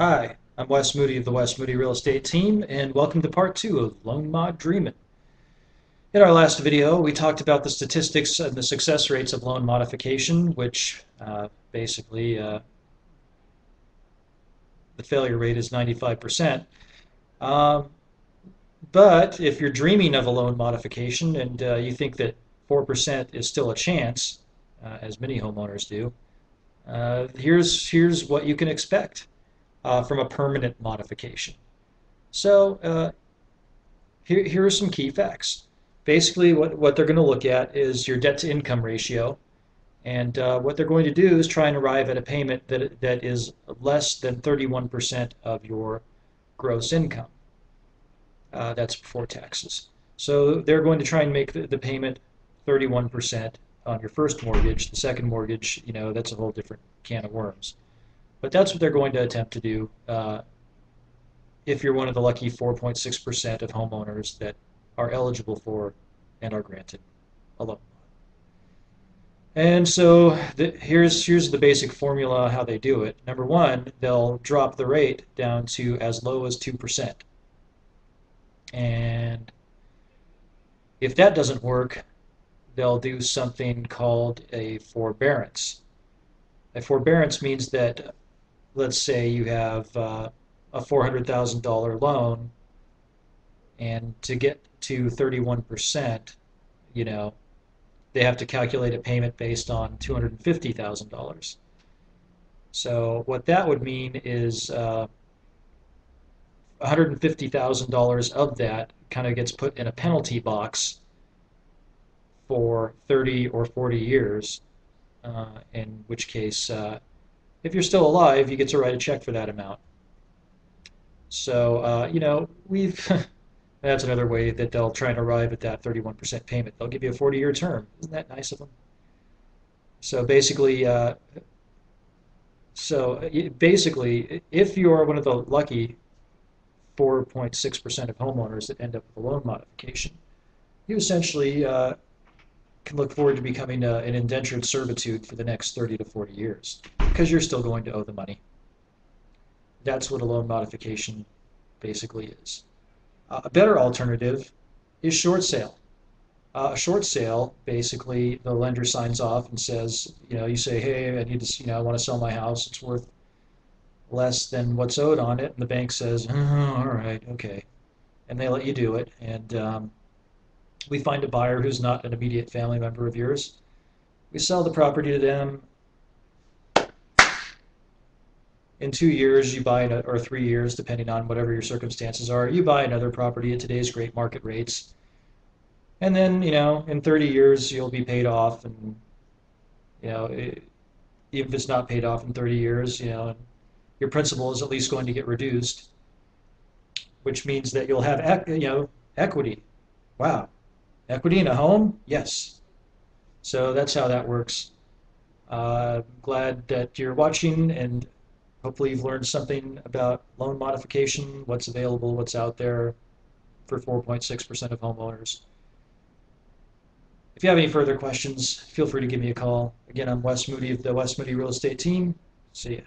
Hi, I'm Wes Moody of the Wes Moody Real Estate Team, and welcome to part two of Loan Mod Dreamin. In our last video, we talked about the statistics and the success rates of loan modification, which basically the failure rate is 95%. Um, but if you're dreaming of a loan modification and you think that 4% is still a chance, as many homeowners do, here's what you can expect from a permanent modification. So here are some key facts. Basically, what they're going to look at is your debt to income ratio. And what they're going to do is try and arrive at a payment that is less than 31% of your gross income. That's before taxes. So they're going to try and make the payment 31% on your first mortgage. The second mortgage, that's a whole different can of worms. But that's what they're going to attempt to do if you're one of the lucky 4.6% of homeowners that are eligible for and are granted a loan. And so here's the basic formula how they do it. Number one, they'll drop the rate down to as low as 2%. And if that doesn't work, they'll do something called a forbearance. A forbearance means that, let's say you have a $400,000 loan, and to get to 31%, they have to calculate a payment based on $250,000. So what that would mean is $150,000 of that kind of gets put in a penalty box for 30 or 40 years, in which case, if you're still alive, you get to write a check for that amount. So, that's another way that they'll try and arrive at that 31% payment. They'll give you a 40-year term. Isn't that nice of them? So basically, if you're one of the lucky 4.6% of homeowners that end up with a loan modification, you essentially can look forward to becoming an indentured servitude for the next 30 to 40 years because you're still going to owe the money. That's what a loan modification basically is. A better alternative is short sale. A short sale, basically, the lender signs off and says, you say, hey, I need to, I want to sell my house. It's worth less than what's owed on it. And the bank says, oh, all right, okay. And they let you do it. And we find a buyer who's not an immediate family member of yours. We sell the property to them. In 2 years, you buy, or 3 years, depending on whatever your circumstances are, you buy another property at today's great market rates. And then, in 30 years, you'll be paid off. And, even if it's not paid off in 30 years, your principal is at least going to get reduced, which means that you'll have, equity. Wow. Equity in a home? Yes. So that's how that works. Glad that you're watching, and hopefully you've learned something about loan modification, what's available, what's out there for 4.6% of homeowners. If you have any further questions, feel free to give me a call. Again, I'm Wes Moody of the Wes Moody Real Estate Team. See ya.